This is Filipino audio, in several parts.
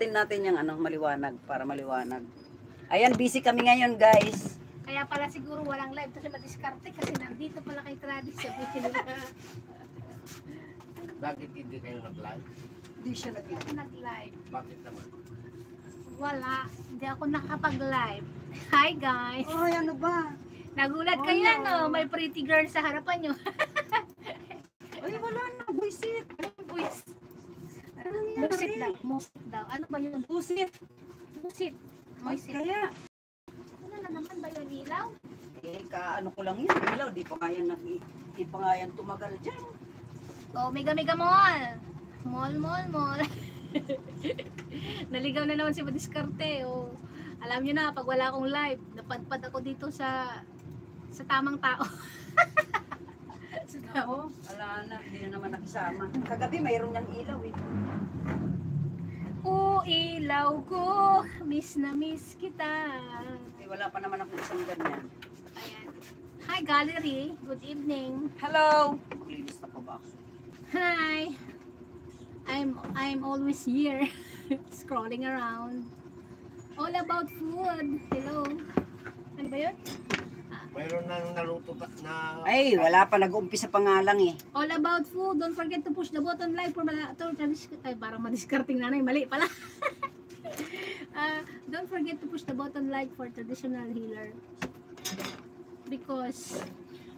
Pindutin natin yung ano, maliwanag, para maliwanag. Ayan, busy kami ngayon, guys. Kaya pala siguro walang live kasi madiskarte kasi nandito pala kay Travis sa nila. Bakit hindi kayo nag-live? Hindi siya Nag-live. Bakit naman? Wala. Hindi ako nakapag-live. Hi guys. Ay, ano ba? Nagulat kayo no? May pretty girl sa harapan nyo. Ay, wala na. Buisit. Uys. Ano Musit daw. nangyari? Musit daw. Ano ba yun? Buisit. Musit. Musit. Kaya, Ano na naman ba yun? Ilaw? ano ko lang yun. Ilaw, di pa nga yan tumagal dyan. Oh, Mega Mega Mall. Mall. Naligaw na naman si Madiskarte. Oh. Alam niyo na, pag wala akong live, napadpad ako dito sa tamang tao. Sa tao. Wala na, hindi na naman nakisama. Kagabi, mayroon niyang ilaw eh. Ilaw ko, miss na miss kita. Wala pa naman ako isang ganyan. Ayan. Hi gallery, good evening. Hello! Maglinis na pa ba ako? Hi. I'm always here, scrolling around. All about food. Hello. Ano ba yun? Mayroon na naluto na... Ay, wala pa. Nag-uumpisa pa nga lang eh. All about food. Don't forget to push the button like for ay, parang madiskarting nanay. Mali pala. Don't forget to push the button like for traditional healer. Because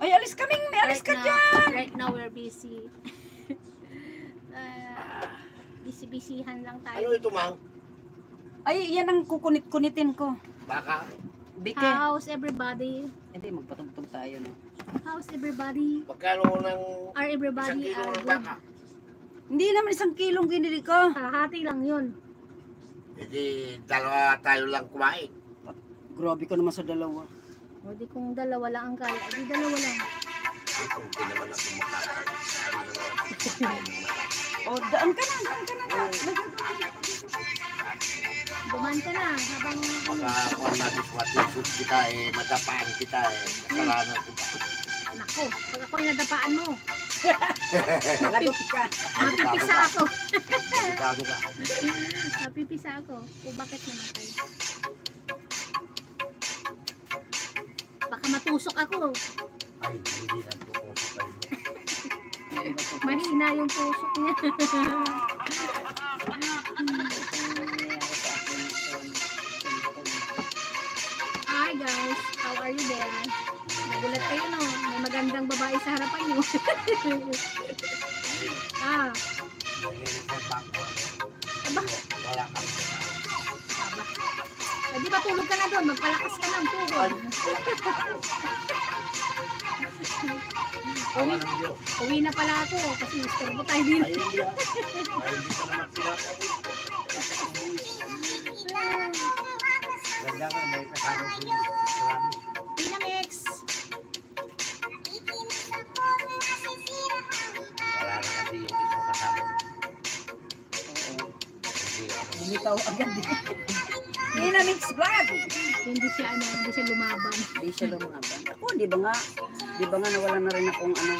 Ay, alis ka dyan! right now we're busy. Busy-busyhan lang tayo. Ano ito, Mang? Ay, yan ang kukunit-kunitin ko. Baka? Bike. How's everybody? Hindi, magpatugtog tayo, no? How's everybody? Magkano ng... Are Isang everybody kilo ng good? baka? Hindi naman 1 kilong binili ko. Hati lang yun. Hindi, dalawa tayo lang kumain. Grabe ka naman sa dalawa. O di kung dalawa lang ang kaya, di dalawa lang. Kung hindi naman ako makakain. O, daan ka na. Duman ka na habang Baka kung natin kita madapaan kita kasalanan ko ba? nako, pag ako yung nadapaan mo, Lagot ka. mapipisa ako. Delikado ka. Mapipisa ako. O bakit namatay? Baka matusok ako. Ay, hindi na tumusok tayo. Mahina yung tusok niya. Hi guys, how are you there? Nagulat kayo no? May magandang babae sa harapan niyo. Aba, Wala kang di ba tulog ka na doon? Magpalakas ka ng tulog. awa ng Diyos. Uwi na pala ako kasi istorbo tayo din. Ay, hindi ah. Ay, hindi ka naman sila. Ganda nga, may kasama sila. Marami. Pinamix. Wala na kasi yung isang kasama. Hindi ako. Bumitaw agad eh. Mix vlog. Hindi siya lumaban. Hindi siya lumaban. Ako, di ba nga nawala na rin akong ano.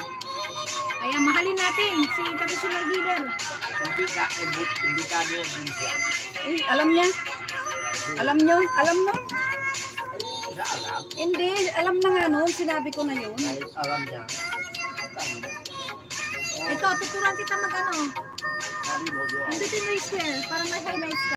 Kaya mahalin natin si traditional healer. Hindi ka niya din siya. Eh, alam niya. Alam nyo? Siya alam. Hindi, alam na nga noon. Sinabi ko na yun. Kahit alam niya. Ito, tuturuan kita mag ano. Sabi mo, Hindi mo i-share. Parang may highlights ka.